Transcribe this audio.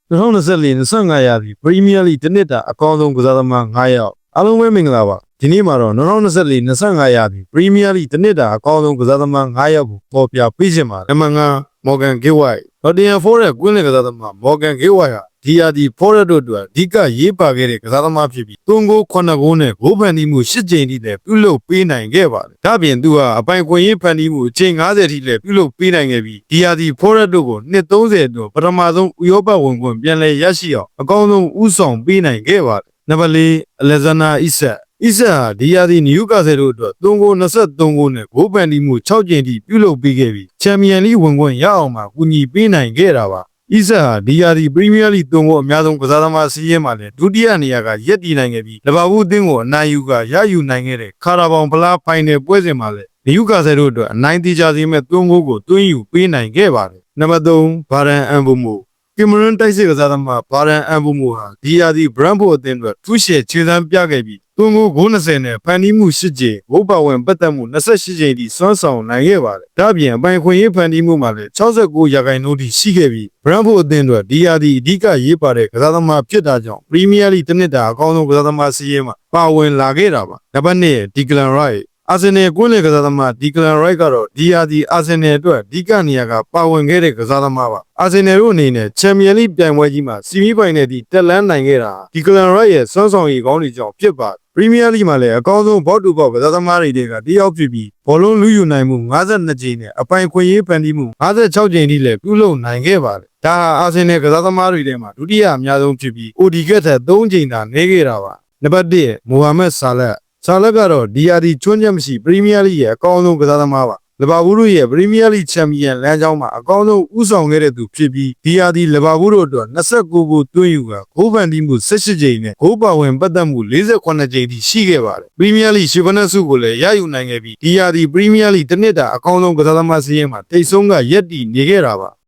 2024-25 ရာသီ Premier League တစ်နှစ်တာအကောင်းဆုံးကစားသမား9ယောက်အားလုံးပဲမင်္ဂလာပါဒီနေ့မှာတော့2024-25 ရာသီ Premier League တစ်နှစ်တာအကောင်းဆုံးကစားသမား9ယောက်ကိုပေါ်ပြပေးခြင်းပါနံပါတ်5 Morgan Gill-White Nottingham Forest ကွင်းလင်ကစားသမား Morgan Gill-White ဟာဒီရာသီ Forest တို့အတွက်အဓိကရေးပါခဲ့တဲ့ကစားသမားဖြစ်ပြီး3ဂိုး9ဂိုးနဲ့ဂိုးဖန်တီးမှု10ကြိမ်ထိလည်းပြုလုပ်ပေးနိုင်ခဲ့ပါတယ်ဒါပြင်သူဟာအပိုင်ခွင့်ရေးဖန်တီးမှုအချိန်90ထိလည်းပြုလုပ်ပေးနိုင်ခဲ့ပြီးဒီရာသီ Forest တို့ကိုနှစ်30အတွင်းပထမဆုံးဥရောပဝင်ခွင့်ပြန်လည်ရရှိအောင်အကောင်းဆုံးဦးဆောင်ပေးနိုင်ခဲ့ပါတယ်နံပါတ်4 Alexander Isakဟာဒီရာသီနယူကာဆယ်တို့အတွက်3ဂိုး23ဂိုးနဲ့ဂိုးဖန်တီးမှု6ကြိမ်ထိပြုလုပ်ပေးခဲ့ပြီးချန်ပီယံလိဝင်ခွင့်ရအောင်မှာကူညီပေးနိုင်ခဲ့တာပါIsakဟာဒီရာသီ Premier League 3ဂိုးအများဆုံးကစားသမားစီးရဲမှာလည်းဒုတိယနေရာကရပ်တည်နိုင်ခဲ့ပြီးလီဗာပူးအသင်းကိုအနိုင်ယူရယူနိုင်ခဲ့တဲ့ခါရာဘောင်ဖလားဖိုင်နယ်ပွဲစဉ်မှာလည်းနယူကာဆယ်တို့အတွက်အနိုင်တေချာစေမဲ့3ဂိုးကိုသွင်းယူပေးနိုင်ခဲ့ပါတယ်နံပါတ်3 Bryan Mbeumoကင်မရွန်တိုက်စစ်ကစားသမား Bryan Mbeumoဟာဒီရာသီ Brentford အသင်းအတွက်ထူးရှယ်ခြေစမ်းပြခဲ့ပြီး3ဂိုး20နဲ့ဖန်တီးမှု10ကြိမ်ဂိုးပါဝင်ပတ်သက်မှု28ကြိမ်ထိစွမ်းဆောင်နိုင်ခဲ့ပါတယ်ဒါ့အပြင်အပိုင်ခွင့်ရေးဖန်တီးမှုမှာလည်း69ရာခိုင်နှုန်းထိရှိခဲ့ပြီး Brentford အသင်းအတွက်ဒီရာသီအဓိကရေးပါတဲ့ကစားသမားဖြစ်တာကြောင့် Premier League တစ်နှစ်တာအကောင်းဆုံးကစားသမားစီးရဲမှာပါဝင်လာခဲ့တာပါနံပါတ်2 Declan Riceအာဆင်နယ်ကွင်းလင်ကစားသမား Declan Rice ကတော့ဒီရာသီအာဆင်နယ်အတွက်အဓိကနေရာကပါဝင်ခဲ့တဲ့ကစားသမားပါအာဆင်နယ်တို့အနေနဲ့ချန်ပီယံလိပြိုင်ပွဲကြီးမှာဆီမီဖိုင်နယ်ထိတက်လှမ်းနိုင်ခဲ့တာ Declan Rice ရဲ့စွမ်းဆောင်ရည်ကောင်းတွေကြောင့်ဖြစ်ပါတယ်ပရီးမီးယားလိမှာလည်းအကောင်းဆုံးဘောက်တူဘောက်ကစားသမားတွေကတယောက်ဖြစ်ပြီးဘောလုံးလူယူနိုင်မှု52ကြိမ်နဲ့အပိုင်ခွင့်ရေးဖန်တီးမှု56ကြိမ်ထိလည်းပြုလုပ်နိုင်ခဲ့ပါတယ်ဒါဟာအာဆင်နယ်ကစားသမားတွေထဲမှာဒုတိယအများဆုံးဖြစ်ပြီး ODK ထက်3ကြိမ်သာနေခဲ့တာပါနံပါတ်1 Mohamed Salahကတော့ဒီရာသီချွန်းချက်မရှိပရီးမီးယားလိရဲ့အကောင်းဆုံးကစားသမားပါလီဗာပူးတို့ရဲ့ပရီးမီးယားလိချန်ပီယံလမ်းကြောင်းမှာအကောင်းဆုံးဦးဆောင်ခဲ့တဲ့သူဖြစ်ပြီးဒီရာသီလီဗာပူးတို့အတွက်29ဂိုးသွင်းယူကဂိုးဖန်တီးမှု18ကြိမ်နဲ့ဂိုးပါဝင်ပတ်သက်မှု48ကြိမ်ထိရှိခဲ့ပါတယ်ပရီးမီးယားလိရှီဗနက်စုကိုလည်းရယူနိုင်ခဲ့ပြီးဒီရာသီပရီးမီးယားလိတစ်နှစ်တာအကောင်းဆုံးကစားသမားစီးရင်မှာထိပ်ဆုံးကရပ်တည်နေခဲ့တာပါ